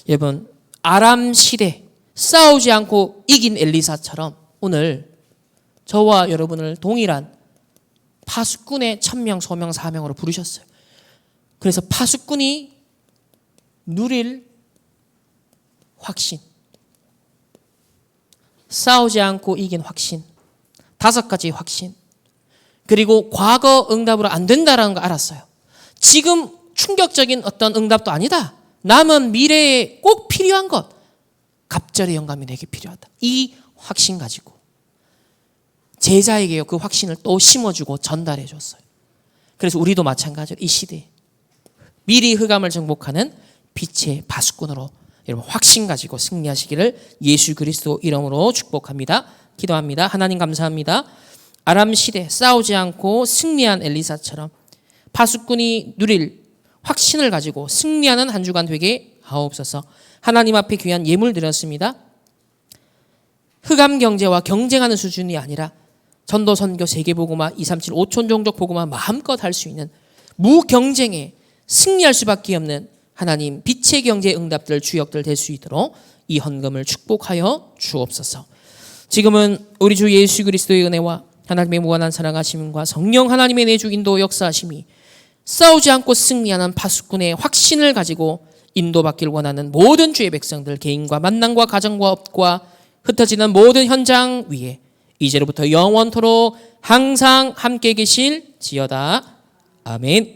여러분, 아람 시대 싸우지 않고 이긴 엘리사처럼 오늘 저와 여러분을 동일한 파수꾼의 천명, 소명, 사명으로 부르셨어요. 그래서 파수꾼이 누릴 확신, 싸우지 않고 이긴 확신, 5가지 확신, 그리고 과거 응답으로 안 된다는 거 알았어요. 지금 충격적인 어떤 응답도 아니다. 남은 미래에 꼭 필요한 것, 갑절의 영감이 내게 필요하다. 이 확신 가지고 제자에게요, 그 확신을 또 심어주고 전달해 줬어요. 그래서 우리도 마찬가지로 이 시대에 미리 흑암을 정복하는 빛의 파수꾼으로 여러분 확신 가지고 승리하시기를 예수 그리스도 이름으로 축복합니다. 기도합니다. 하나님 감사합니다. 아람 시대 싸우지 않고 승리한 엘리사처럼 파수꾼이 누릴 확신을 가지고 승리하는 한 주간 되게 하옵소서. 하나님 앞에 귀한 예물 드렸습니다. 흑암 경제와 경쟁하는 수준이 아니라 전도 선교 세계복음화 237 5천 종족 복음화 마음껏 할 수 있는 무경쟁에 승리할 수밖에 없는 하나님 빛의 경제 응답들 주역들 될 수 있도록 이 헌금을 축복하여 주옵소서. 지금은 우리 주 예수 그리스도의 은혜와 하나님의 무한한 사랑하심과 성령 하나님의 내주 인도 역사하심이 싸우지 않고 승리하는 파수꾼의 확신을 가지고 인도받기를 원하는 모든 주의 백성들 개인과 만남과 가정과 업과 흩어지는 모든 현장 위에 이제로부터 영원토록 항상 함께 계실지어다. 아멘.